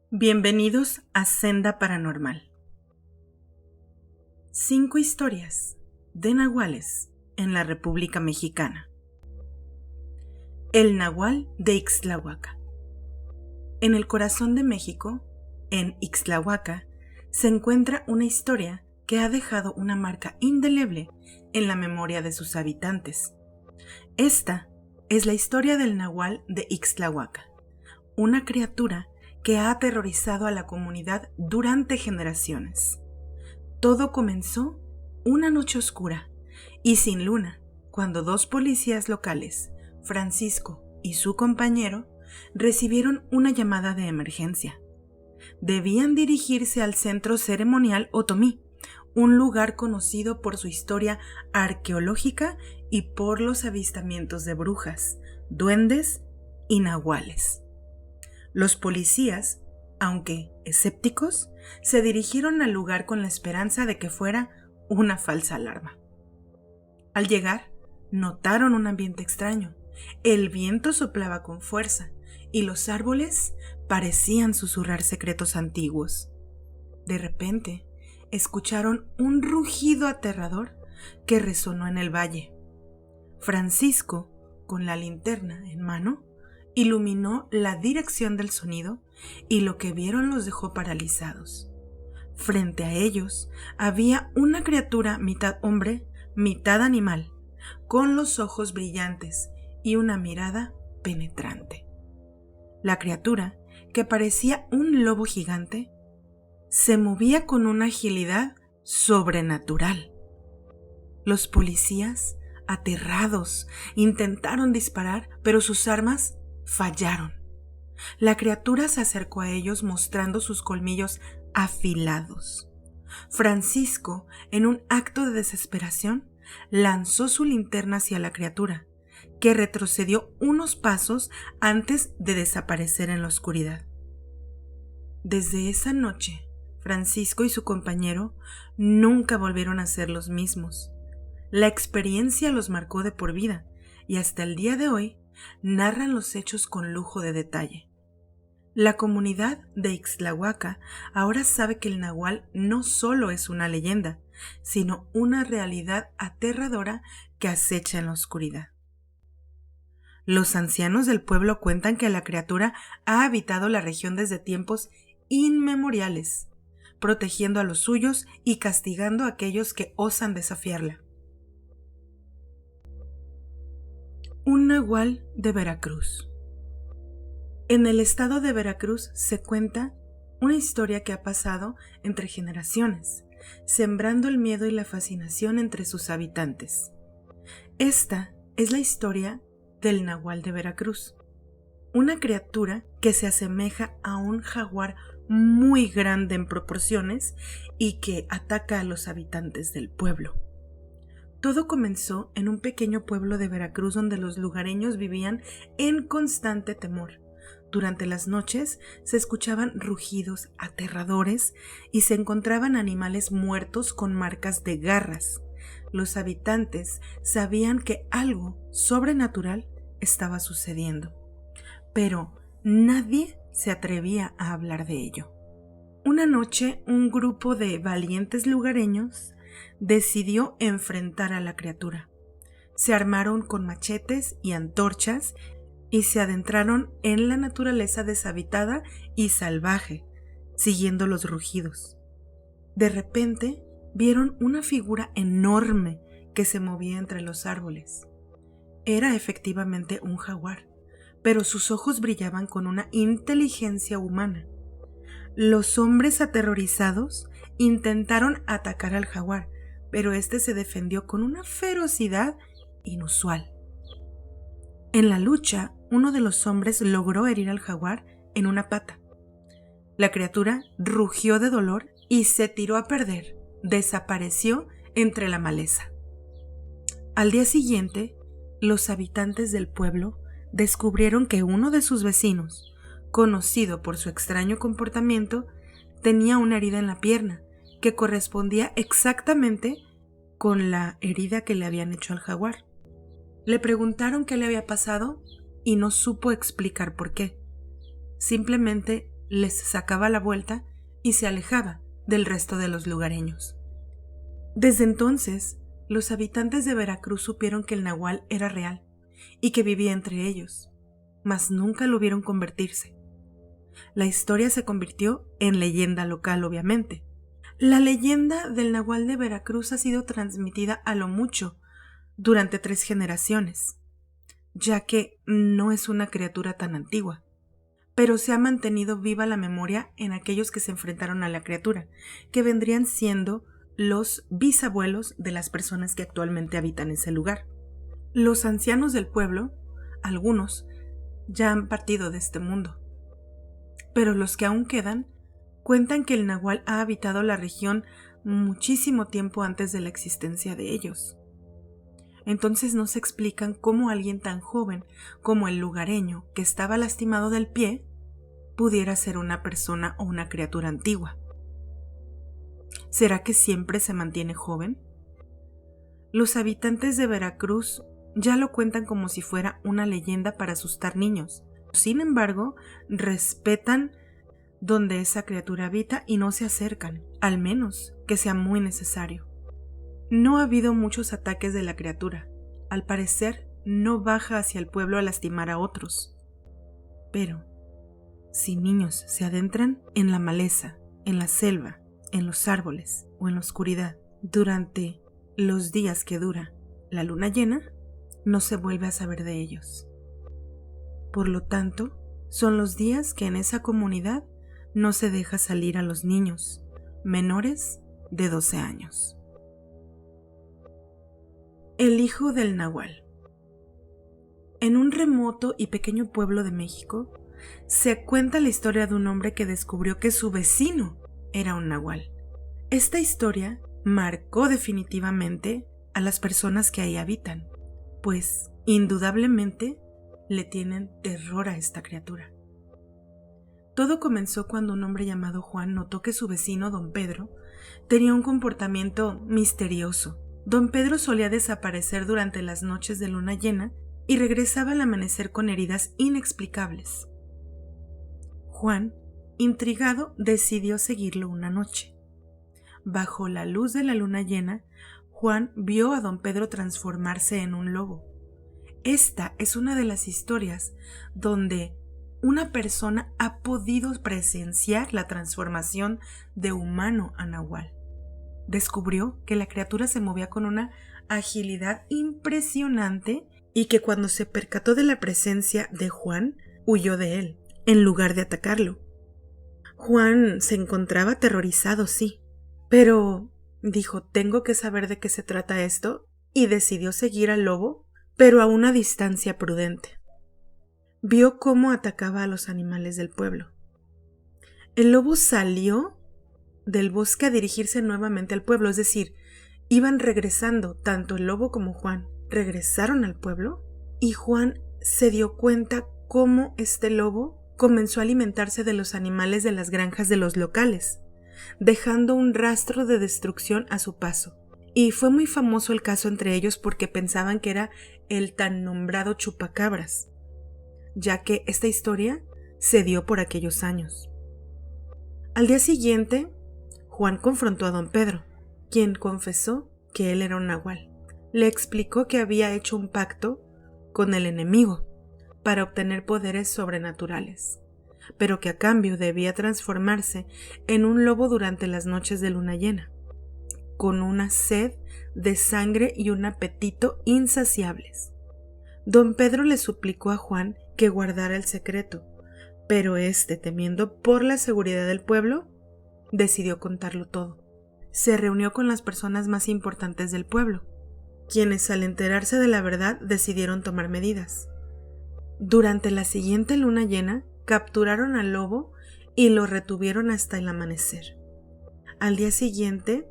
Bienvenidos a Senda Paranormal. 5 historias de nahuales en la República Mexicana. El nahual de Ixtlahuaca. En el corazón de México, en Ixtlahuaca, se encuentra una historia que ha dejado una marca indeleble en la memoria de sus habitantes. Esta es la historia del nahual de Ixtlahuaca, una criatura que ha aterrorizado a la comunidad durante generaciones. Todo comenzó una noche oscura y sin luna, cuando 2 policías locales, Francisco y su compañero, recibieron una llamada de emergencia. Debían dirigirse al centro ceremonial Otomí, un lugar conocido por su historia arqueológica y por los avistamientos de brujas, duendes y nahuales. Los policías, aunque escépticos, se dirigieron al lugar con la esperanza de que fuera una falsa alarma. Al llegar, notaron un ambiente extraño. El viento soplaba con fuerza y los árboles parecían susurrar secretos antiguos. De repente, escucharon un rugido aterrador que resonó en el valle. Francisco, con la linterna en mano, iluminó la dirección del sonido y lo que vieron los dejó paralizados. Frente a ellos había una criatura mitad hombre, mitad animal, con los ojos brillantes y una mirada penetrante. La criatura, que parecía un lobo gigante, se movía con una agilidad sobrenatural. Los policías, aterrados, intentaron disparar, pero sus armas fallaron. La criatura se acercó a ellos mostrando sus colmillos afilados. Francisco, en un acto de desesperación, lanzó su linterna hacia la criatura, que retrocedió unos pasos antes de desaparecer en la oscuridad. Desde esa noche, Francisco y su compañero nunca volvieron a ser los mismos. La experiencia los marcó de por vida y hasta el día de hoy narran los hechos con lujo de detalle. La comunidad de Ixtlahuaca ahora sabe que el nahual no solo es una leyenda, sino una realidad aterradora que acecha en la oscuridad. Los ancianos del pueblo cuentan que la criatura ha habitado la región desde tiempos inmemoriales, protegiendo a los suyos y castigando a aquellos que osan desafiarla. Un nahual de Veracruz. En el estado de Veracruz se cuenta una historia que ha pasado entre generaciones, sembrando el miedo y la fascinación entre sus habitantes. Esta es la historia del nahual de Veracruz, una criatura que se asemeja a un jaguar muy grande en proporciones y que ataca a los habitantes del pueblo. Todo comenzó en un pequeño pueblo de Veracruz donde los lugareños vivían en constante temor. Durante las noches se escuchaban rugidos aterradores y se encontraban animales muertos con marcas de garras. Los habitantes sabían que algo sobrenatural estaba sucediendo, pero nadie se atrevía a hablar de ello. Una noche, un grupo de valientes lugareños decidió enfrentar a la criatura. Se armaron con machetes y antorchas y se adentraron en la naturaleza deshabitada y salvaje, siguiendo los rugidos. De repente, vieron una figura enorme que se movía entre los árboles. Era efectivamente un jaguar, pero sus ojos brillaban con una inteligencia humana. Los hombres aterrorizados intentaron atacar al jaguar, pero este se defendió con una ferocidad inusual. En la lucha, uno de los hombres logró herir al jaguar en una pata. La criatura rugió de dolor y se tiró a perder. Desapareció entre la maleza. Al día siguiente, los habitantes del pueblo descubrieron que uno de sus vecinos, conocido por su extraño comportamiento, tenía una herida en la pierna que correspondía exactamente con la herida que le habían hecho al jaguar. Le preguntaron qué le había pasado y no supo explicar por qué. Simplemente les sacaba la vuelta y se alejaba del resto de los lugareños. Desde entonces, los habitantes de Veracruz supieron que el nahual era real y que vivía entre ellos, mas nunca lo vieron convertirse. La historia se convirtió en leyenda local, obviamente. La leyenda del nahual de Veracruz ha sido transmitida a lo mucho durante 3 generaciones, ya que no es una criatura tan antigua, pero se ha mantenido viva la memoria en aquellos que se enfrentaron a la criatura, que vendrían siendo los bisabuelos de las personas que actualmente habitan ese lugar. Los ancianos del pueblo, algunos, ya han partido de este mundo, pero los que aún quedan cuentan que el nahual ha habitado la región muchísimo tiempo antes de la existencia de ellos. Entonces no se explican cómo alguien tan joven como el lugareño que estaba lastimado del pie pudiera ser una persona o una criatura antigua. ¿Será que siempre se mantiene joven? Los habitantes de Veracruz ya lo cuentan como si fuera una leyenda para asustar niños. Sin embargo, respetan donde esa criatura habita y no se acercan, al menos que sea muy necesario. No ha habido muchos ataques de la criatura. Al parecer, no baja hacia el pueblo a lastimar a otros. Pero, si niños se adentran en la maleza, en la selva, en los árboles o en la oscuridad, durante los días que dura la luna llena, no se vuelve a saber de ellos. Por lo tanto, son los días que en esa comunidad no se deja salir a los niños menores de 12 años. El hijo del nahual. En un remoto y pequeño pueblo de México, se cuenta la historia de un hombre que descubrió que su vecino era un nahual. Esta historia marcó definitivamente a las personas que ahí habitan, pues indudablemente le tienen terror a esta criatura. Todo comenzó cuando un hombre llamado Juan notó que su vecino, don Pedro, tenía un comportamiento misterioso. Don Pedro solía desaparecer durante las noches de luna llena y regresaba al amanecer con heridas inexplicables. Juan, intrigado, decidió seguirlo una noche. Bajo la luz de la luna llena, Juan vio a don Pedro transformarse en un lobo. Esta es una de las historias donde una persona ha podido presenciar la transformación de humano a nahual. Descubrió que la criatura se movía con una agilidad impresionante y que cuando se percató de la presencia de Juan, huyó de él, en lugar de atacarlo. Juan se encontraba aterrorizado, sí, pero dijo, tengo que saber de qué se trata esto, y decidió seguir al lobo, pero a una distancia prudente. Vio cómo atacaba a los animales del pueblo. El lobo salió del bosque a dirigirse nuevamente al pueblo, es decir, iban regresando, tanto el lobo como Juan regresaron al pueblo, y Juan se dio cuenta cómo este lobo comenzó a alimentarse de los animales de las granjas de los locales, dejando un rastro de destrucción a su paso. Y fue muy famoso el caso entre ellos porque pensaban que era el tan nombrado chupacabras, ya que esta historia se dio por aquellos años. Al día siguiente, Juan confrontó a don Pedro, quien confesó que él era un nahual. Le explicó que había hecho un pacto con el enemigo para obtener poderes sobrenaturales, pero que a cambio debía transformarse en un lobo durante las noches de luna llena, con una sed de sangre y un apetito insaciables. Don Pedro le suplicó a Juan que guardara el secreto, pero éste, temiendo por la seguridad del pueblo, decidió contarlo todo. Se reunió con las personas más importantes del pueblo, quienes al enterarse de la verdad decidieron tomar medidas. Durante la siguiente luna llena, capturaron al lobo y lo retuvieron hasta el amanecer. Al día siguiente,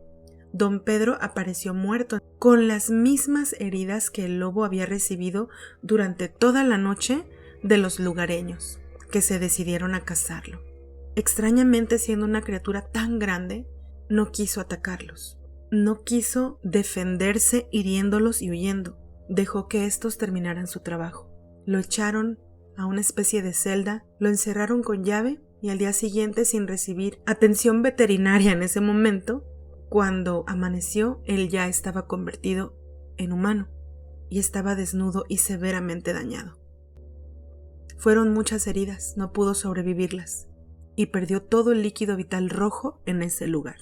don Pedro apareció muerto, con las mismas heridas que el lobo había recibido durante toda la noche de los lugareños, que se decidieron a cazarlo. Extrañamente, siendo una criatura tan grande, no quiso atacarlos. No quiso defenderse hiriéndolos y huyendo. Dejó que estos terminaran su trabajo. Lo echaron a una especie de celda, lo encerraron con llave y al día siguiente, sin recibir atención veterinaria en ese momento, cuando amaneció, él ya estaba convertido en humano y estaba desnudo y severamente dañado. Fueron muchas heridas, no pudo sobrevivirlas y perdió todo el líquido vital rojo en ese lugar.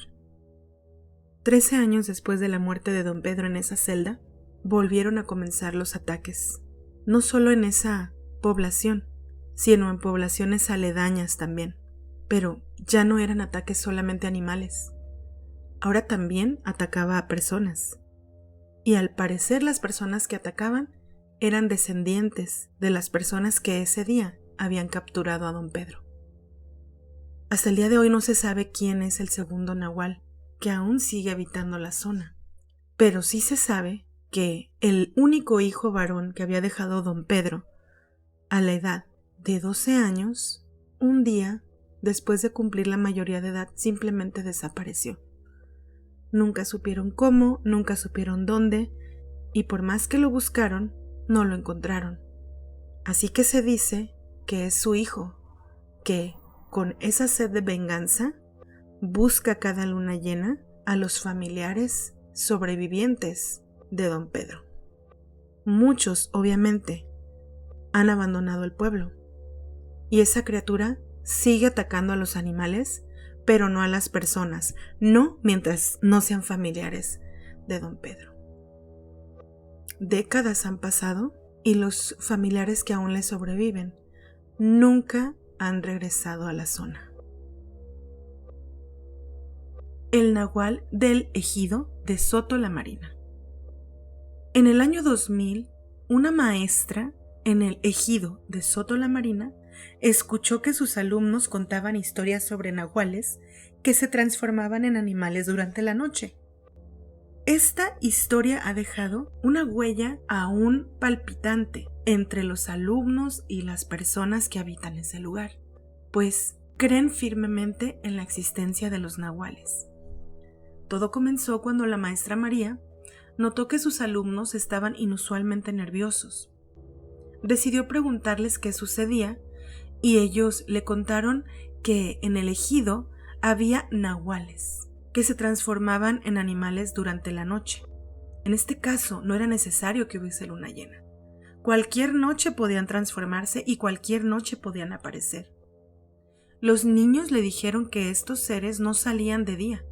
13 años después de la muerte de don Pedro en esa celda, volvieron a comenzar los ataques, no solo en esa población, sino en poblaciones aledañas también. Pero ya no eran ataques solamente a animales, ahora también atacaba a personas. Y al parecer las personas que atacaban eran descendientes de las personas que ese día habían capturado a don Pedro. Hasta el día de hoy no se sabe quién es el segundo nahual que aún sigue habitando la zona, pero sí se sabe que el único hijo varón que había dejado don Pedro, a la edad de 12 años, un día, después de cumplir la mayoría de edad, simplemente desapareció. Nunca supieron cómo, nunca supieron dónde, y por más que lo buscaron, no lo encontraron. Así que se dice que es su hijo, que, con esa sed de venganza, busca cada luna llena a los familiares sobrevivientes de don Pedro. Muchos, obviamente, han abandonado el pueblo, y esa criatura sigue atacando a los animales, pero no a las personas, no mientras no sean familiares de don Pedro. Décadas han pasado y los familiares que aún le sobreviven nunca han regresado a la zona. El nahual del ejido de Soto la Marina. En el año 2000, una maestra en el ejido de Soto la Marina escuchó que sus alumnos contaban historias sobre nahuales que se transformaban en animales durante la noche. Esta historia ha dejado una huella aún palpitante entre los alumnos y las personas que habitan ese lugar, pues creen firmemente en la existencia de los nahuales. Todo comenzó cuando la maestra María notó que sus alumnos estaban inusualmente nerviosos. Decidió preguntarles qué sucedía y ellos le contaron que en el ejido había nahuales que se transformaban en animales durante la noche. En este caso no era necesario que hubiese luna llena. Cualquier noche podían transformarse y cualquier noche podían aparecer. Los niños le dijeron que estos seres no salían de día,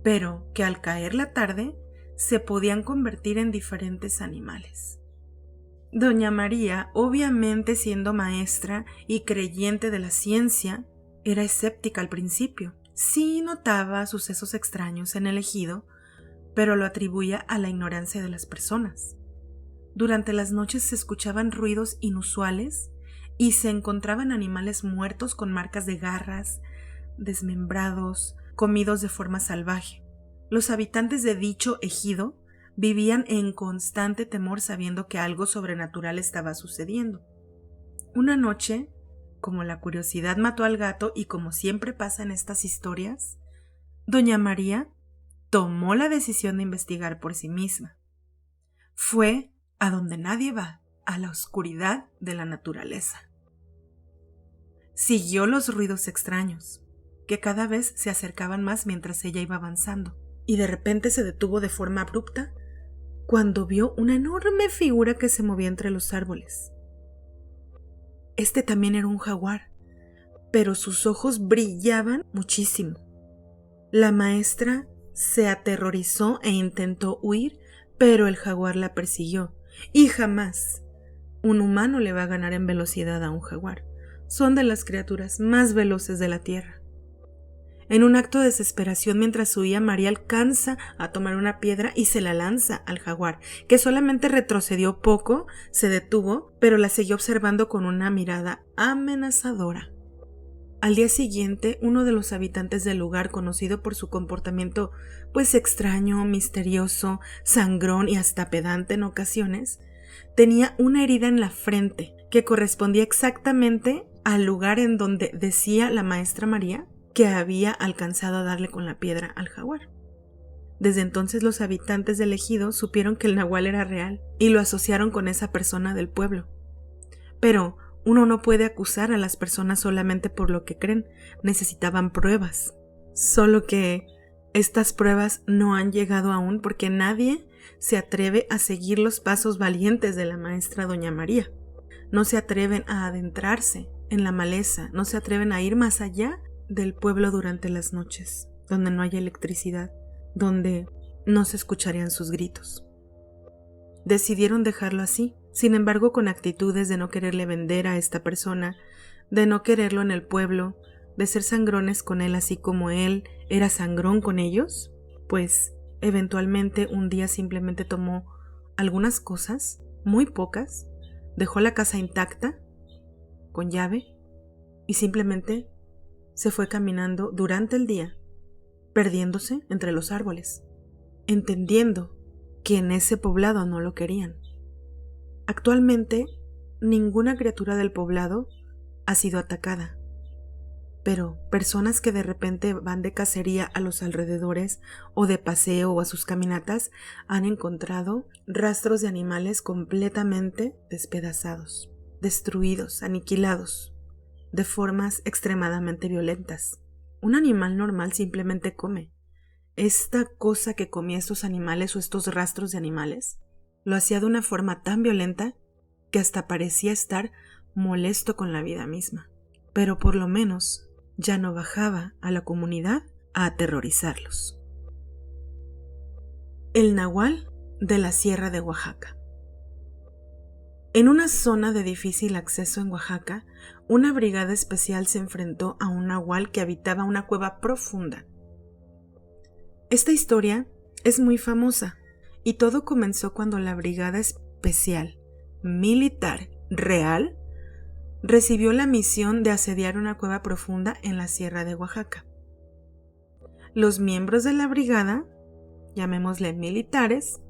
pero que al caer la tarde se podían convertir en diferentes animales. Doña María, obviamente siendo maestra y creyente de la ciencia, era escéptica al principio. Sí notaba sucesos extraños en el ejido, pero lo atribuía a la ignorancia de las personas. Durante las noches se escuchaban ruidos inusuales y se encontraban animales muertos con marcas de garras, desmembrados, comidos de forma salvaje. Los habitantes de dicho ejido vivían en constante temor sabiendo que algo sobrenatural estaba sucediendo. Una noche, como la curiosidad mató al gato y como siempre pasa en estas historias, doña María tomó la decisión de investigar por sí misma. Fue a donde nadie va, a la oscuridad de la naturaleza. Siguió los ruidos extraños, que cada vez se acercaban más mientras ella iba avanzando, y de repente se detuvo de forma abrupta cuando vio una enorme figura que se movía entre los árboles. Este también era un jaguar, pero sus ojos brillaban muchísimo. La maestra se aterrorizó e intentó huir, pero el jaguar la persiguió, y jamás un humano le va a ganar en velocidad a un jaguar. Son de las criaturas más veloces de la tierra. En un acto de desesperación, mientras huía, María alcanza a tomar una piedra y se la lanza al jaguar, que solamente retrocedió poco, se detuvo, pero la siguió observando con una mirada amenazadora. Al día siguiente, uno de los habitantes del lugar, conocido por su comportamiento extraño, misterioso, sangrón y hasta pedante en ocasiones, tenía una herida en la frente que correspondía exactamente al lugar en donde decía la maestra María que había alcanzado a darle con la piedra al jaguar. Desde entonces los habitantes del ejido supieron que el nahual era real y lo asociaron con esa persona del pueblo. Pero Uno no puede acusar a las personas solamente por lo que creen, necesitaban pruebas. Solo que estas pruebas no han llegado aún porque nadie se atreve a seguir los pasos valientes de la maestra Doña María. No se atreven a adentrarse en la maleza, no se atreven a ir más allá del pueblo durante las noches, donde no hay electricidad, donde no se escucharían sus gritos. Decidieron dejarlo así, sin embargo con actitudes de no quererle vender a esta persona, de no quererlo en el pueblo, de ser sangrones con él así como él era sangrón con ellos, pues eventualmente un día simplemente tomó algunas cosas, muy pocas, dejó la casa intacta, con llave, y simplemente se fue caminando durante el día, perdiéndose entre los árboles, entendiendo que en ese poblado no lo querían. Actualmente, ninguna criatura del poblado ha sido atacada, pero personas que de repente van de cacería a los alrededores o de paseo o a sus caminatas han encontrado rastros de animales completamente despedazados, destruidos, aniquilados, de formas extremadamente violentas. Un animal normal simplemente come. Esta cosa que comía estos animales o estos rastros de animales lo hacía de una forma tan violenta que hasta parecía estar molesto con la vida misma. Pero por lo menos ya no bajaba a la comunidad a aterrorizarlos. El nahual de la Sierra de Oaxaca. En una zona de difícil acceso en Oaxaca, una brigada especial se enfrentó a un nahual que habitaba una cueva profunda. Esta historia es muy famosa y todo comenzó cuando la brigada especial militar real recibió la misión de asediar una cueva profunda en la Sierra de Oaxaca. Los miembros de la brigada, llamémosle militares,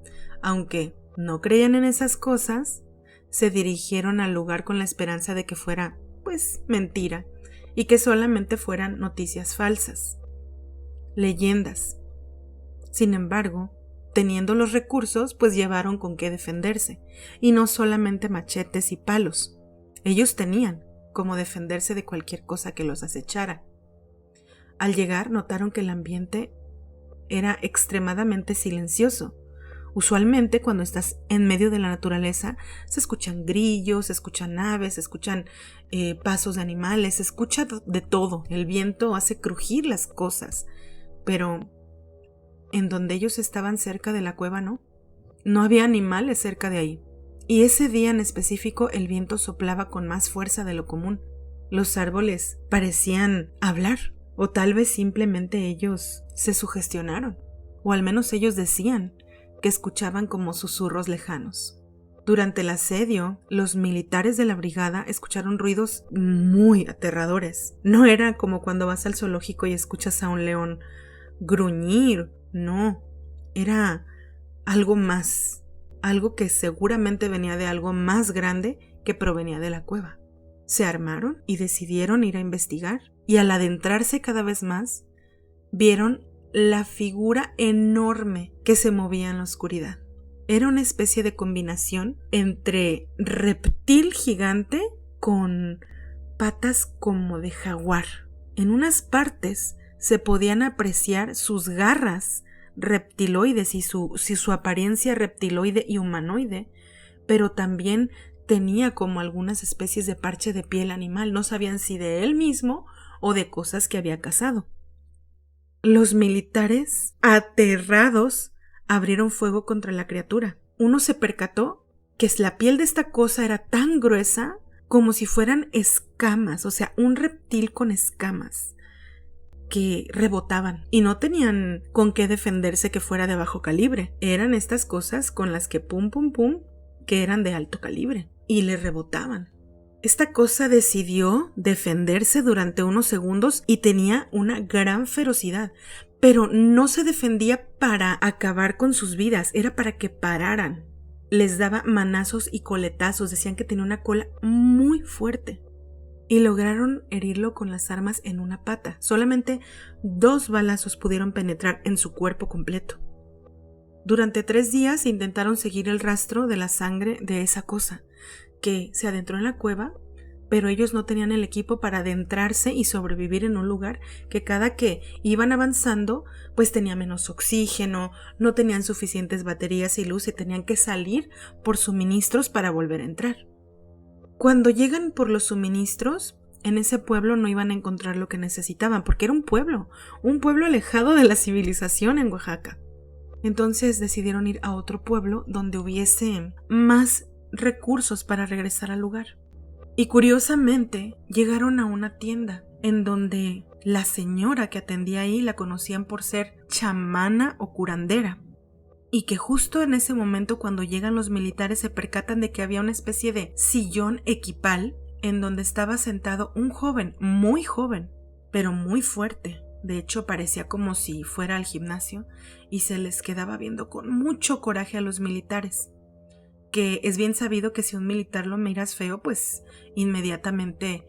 aunque no creían en esas cosas, se dirigieron al lugar con la esperanza de que fuera, pues, mentira y que solamente fueran noticias falsas, leyendas. Sin embargo, teniendo los recursos, pues llevaron con qué defenderse, y no solamente machetes y palos. Ellos tenían cómo defenderse de cualquier cosa que los acechara. Al llegar, notaron que el ambiente era extremadamente silencioso. Usualmente, cuando estás en medio de la naturaleza, se escuchan grillos, se escuchan aves, se escuchan pasos de animales, se escucha de todo. El viento hace crujir las cosas, pero en donde ellos estaban cerca de la cueva no había animales cerca de ahí. Y ese día en específico el viento soplaba con más fuerza de lo común. Los árboles parecían hablar, o tal vez simplemente ellos se sugestionaron, o al menos ellos decían que escuchaban como susurros lejanos. Durante el asedio, los militares de la brigada escucharon ruidos muy aterradores. No era como cuando vas al zoológico y escuchas a un león gruñir, no, era algo más, algo que seguramente venía de algo más grande que provenía de la cueva. Se armaron y decidieron ir a investigar, y al adentrarse cada vez más, vieron la figura enorme que se movía en la oscuridad. Era una especie de combinación entre reptil gigante con patas como de jaguar. En unas partes se podían apreciar sus garras reptiloides y su apariencia reptiloide y humanoide, pero también tenía como algunas especies de parche de piel animal. No sabían si de él mismo o de cosas que había cazado. Los militares, aterrados, abrieron fuego contra la criatura. Uno se percató que la piel de esta cosa era tan gruesa como si fueran escamas, o sea, un reptil con escamas que rebotaban y no tenían con qué defenderse que fuera de bajo calibre. Eran estas cosas con las que pum pum pum, que eran de alto calibre y le rebotaban. Esta cosa decidió defenderse durante unos segundos y tenía una gran ferocidad, pero no se defendía para acabar con sus vidas, era para que pararan. Les daba manazos y coletazos, decían que tenía una cola muy fuerte. Y lograron herirlo con las armas en una pata. Solamente 2 balazos pudieron penetrar en su cuerpo completo. Durante 3 días intentaron seguir el rastro de la sangre de esa cosa, que se adentró en la cueva, pero ellos no tenían el equipo para adentrarse y sobrevivir en un lugar que cada que iban avanzando pues tenía menos oxígeno, no tenían suficientes baterías y luz y tenían que salir por suministros para volver a entrar. Cuando llegan por los suministros, en ese pueblo no iban a encontrar lo que necesitaban porque era un pueblo alejado de la civilización en Oaxaca. Entonces decidieron ir a otro pueblo donde hubiese más recursos para regresar al lugar. Y curiosamente llegaron a una tienda en donde la señora que atendía ahí la conocían por ser chamana o curandera. Y que justo en ese momento cuando llegan los militares se percatan de que había una especie de sillón equipal en donde estaba sentado un joven, pero muy fuerte. De hecho parecía como si fuera al gimnasio y se les quedaba viendo con mucho coraje a los militares. Que es bien sabido que si un militar lo miras feo, pues inmediatamente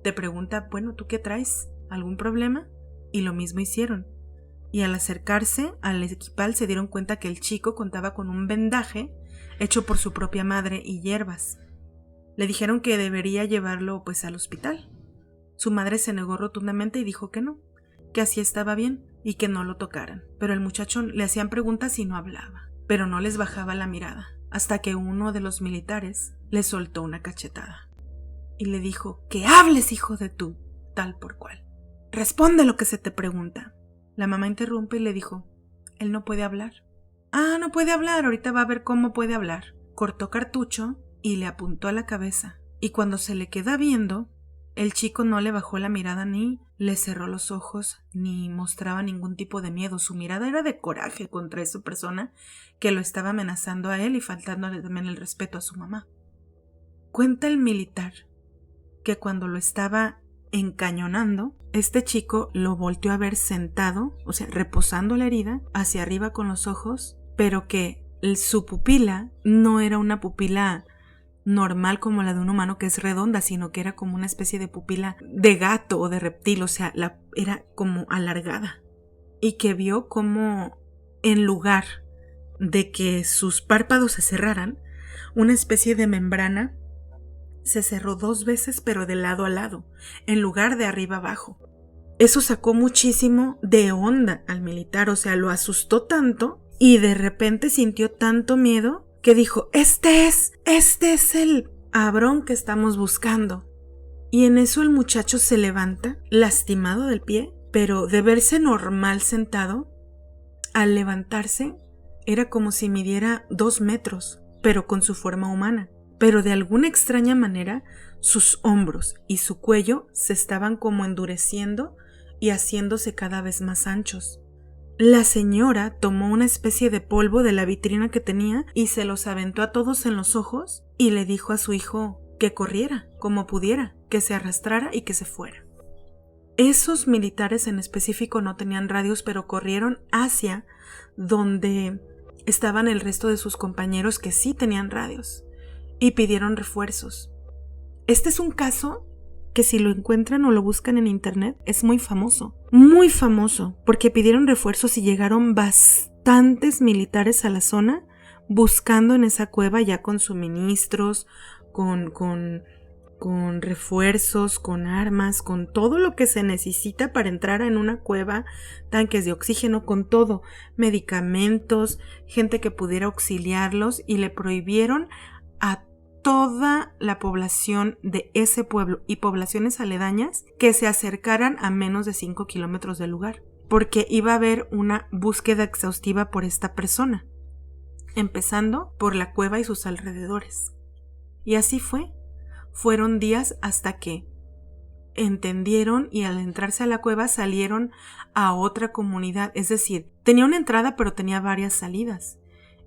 te pregunta, bueno, ¿tú qué traes? ¿Algún problema? Y lo mismo hicieron. Y al acercarse al equipal se dieron cuenta que el chico contaba con un vendaje hecho por su propia madre y hierbas. Le dijeron que debería llevarlo pues al hospital. Su madre se negó rotundamente y dijo que no, que así estaba bien y que no lo tocaran. Pero el muchacho le hacían preguntas y no hablaba, pero no les bajaba la mirada, hasta que uno de los militares le soltó una cachetada y le dijo, que hables, hijo de tú, tal por cual. Responde lo que se te pregunta. La mamá interrumpe y le dijo, él no puede hablar. Ah, no puede hablar, ahorita va a ver cómo puede hablar. Cortó cartucho y le apuntó a la cabeza. Y cuando se le queda viendo, el chico no le bajó la mirada ni le cerró los ojos ni mostraba ningún tipo de miedo. Su mirada era de coraje contra esa persona que lo estaba amenazando a él y faltándole también el respeto a su mamá. Cuenta el militar que cuando lo estaba encañonando, este chico lo volteó a ver sentado, o sea, reposando la herida, hacia arriba con los ojos, pero que su pupila no era una pupila normal como la de un humano que es redonda, sino que era como una especie de pupila de gato o de reptil, o sea, era como alargada. Y que vio como en lugar de que sus párpados se cerraran, una especie de membrana se cerró 2 veces pero de lado a lado, en lugar de arriba abajo. Eso sacó muchísimo de onda al militar, o sea, lo asustó tanto y de repente sintió tanto miedo que dijo, este es el Abrón que estamos buscando. Y en eso el muchacho se levanta, lastimado del pie, pero de verse normal sentado, al levantarse era como si midiera 2 metros, pero con su forma humana. Pero de alguna extraña manera sus hombros y su cuello se estaban como endureciendo y haciéndose cada vez más anchos. La señora tomó una especie de polvo de la vitrina que tenía y se los aventó a todos en los ojos y le dijo a su hijo que corriera como pudiera, que se arrastrara y que se fuera. Esos militares en específico no tenían radios, pero corrieron hacia donde estaban el resto de sus compañeros que sí tenían radios y pidieron refuerzos. Este es un caso que si lo encuentran o lo buscan en internet es muy famoso, porque pidieron refuerzos y llegaron bastantes militares a la zona buscando en esa cueva ya con suministros, con refuerzos, con armas, con todo lo que se necesita para entrar en una cueva, tanques de oxígeno, con todo, medicamentos, gente que pudiera auxiliarlos, y le prohibieron a toda la población de ese pueblo y poblaciones aledañas que se acercaran a menos de 5 kilómetros del lugar, porque iba a haber una búsqueda exhaustiva por esta persona, empezando por la cueva y sus alrededores. Y así fue. Fueron días hasta que entendieron y al entrarse a la cueva salieron a otra comunidad, es decir, tenía una entrada pero tenía varias salidas.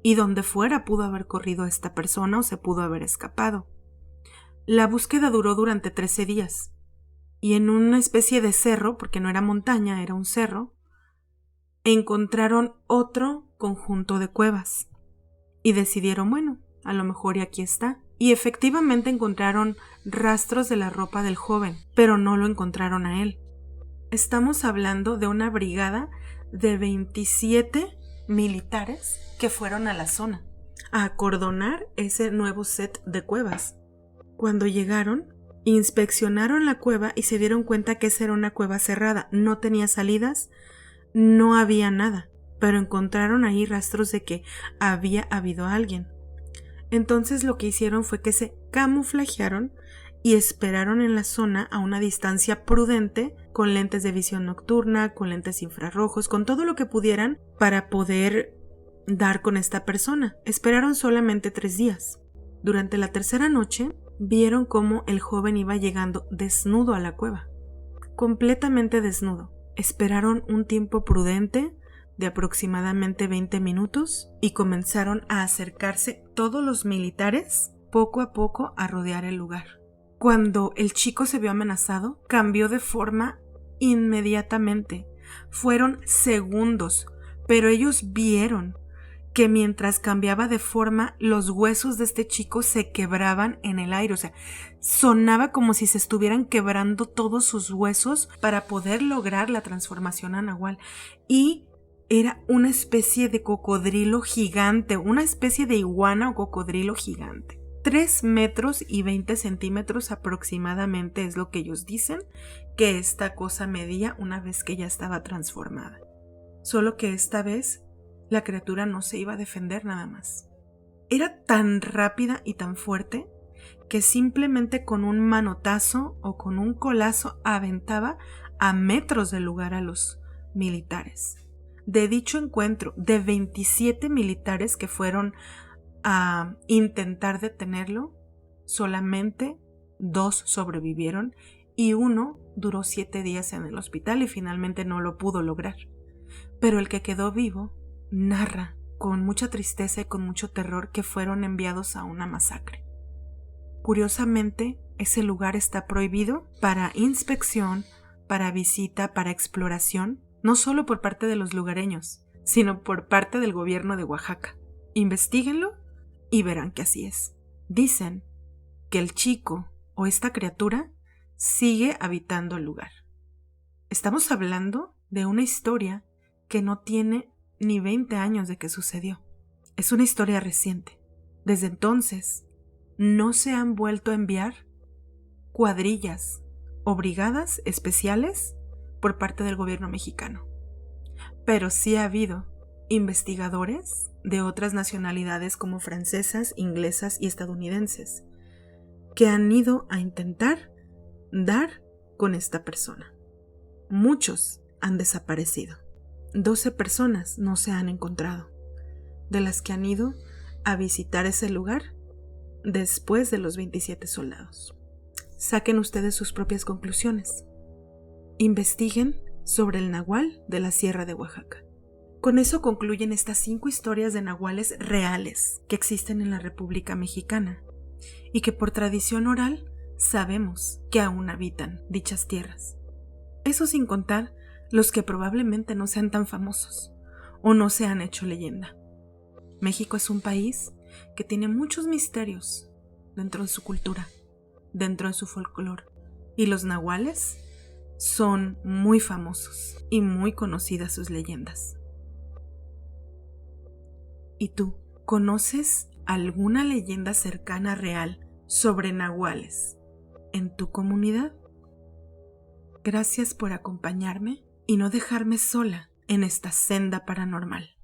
Y donde fuera pudo haber corrido esta persona o se pudo haber escapado. La búsqueda duró durante 13 días. Y en una especie de cerro, porque no era montaña, era un cerro, encontraron otro conjunto de cuevas. Y decidieron, bueno, a lo mejor y aquí está. Y efectivamente encontraron rastros de la ropa del joven, pero no lo encontraron a él. Estamos hablando de una brigada de 27 militares que fueron a la zona a acordonar ese nuevo set de cuevas. Cuando llegaron, Inspeccionaron la cueva y se dieron cuenta que esa era una cueva cerrada, no tenía salidas, no había nada, pero encontraron ahí rastros de que había habido alguien. Entonces lo que hicieron fue que se camuflajearon y esperaron en la zona a una distancia prudente, con lentes de visión nocturna, con lentes infrarrojos, con todo lo que pudieran para poder dar con esta persona. Esperaron solamente 3 días. Durante la tercera noche, vieron cómo el joven iba llegando desnudo a la cueva, completamente desnudo. Esperaron un tiempo prudente de aproximadamente 20 minutos y comenzaron a acercarse todos los militares poco a poco a rodear el lugar. Cuando el chico se vio amenazado, cambió de forma inmediatamente. Fueron segundos, pero ellos vieron que mientras cambiaba de forma, los huesos de este chico se quebraban en el aire. O sea, sonaba como si se estuvieran quebrando todos sus huesos para poder lograr la transformación a nahual. Y era una especie de cocodrilo gigante, una especie de iguana o cocodrilo gigante. 3 metros y 20 centímetros aproximadamente es lo que ellos dicen que esta cosa medía una vez que ya estaba transformada. Solo que esta vez la criatura no se iba a defender nada más. Era tan rápida y tan fuerte que simplemente con un manotazo o con un colazo aventaba a metros del lugar a los militares. De dicho encuentro, de 27 militares que fueron a intentar detenerlo, solamente 2 sobrevivieron y 1 duró 7 días en el hospital y finalmente no lo pudo lograr. Pero el que quedó vivo narra con mucha tristeza y con mucho terror que fueron enviados a una masacre. Curiosamente, ese lugar está prohibido para inspección, para visita, para exploración, no solo por parte de los lugareños, sino por parte del gobierno de Oaxaca. Investíguenlo y verán que así es. Dicen que el chico o esta criatura sigue habitando el lugar. Estamos hablando de una historia que no tiene ni 20 años de que sucedió. Es una historia reciente. Desde entonces, no se han vuelto a enviar cuadrillas o brigadas especiales por parte del gobierno mexicano. Pero sí ha habido investigadores de otras nacionalidades como francesas, inglesas y estadounidenses que han ido a intentar dar con esta persona. Muchos han desaparecido. 12 personas no se han encontrado, de las que han ido a visitar ese lugar después de los 27 soldados. Saquen ustedes sus propias conclusiones. Investiguen sobre el nahual de la Sierra de Oaxaca. Con eso concluyen estas 5 historias de nahuales reales que existen en la República Mexicana y que por tradición oral sabemos que aún habitan dichas tierras. Eso sin contar los que probablemente no sean tan famosos o no se han hecho leyenda. México es un país que tiene muchos misterios dentro de su cultura, dentro de su folclore, y los nahuales son muy famosos y muy conocidas sus leyendas. ¿Y tú, conoces alguna leyenda cercana real sobre nahuales en tu comunidad? Gracias por acompañarme y no dejarme sola en esta senda paranormal.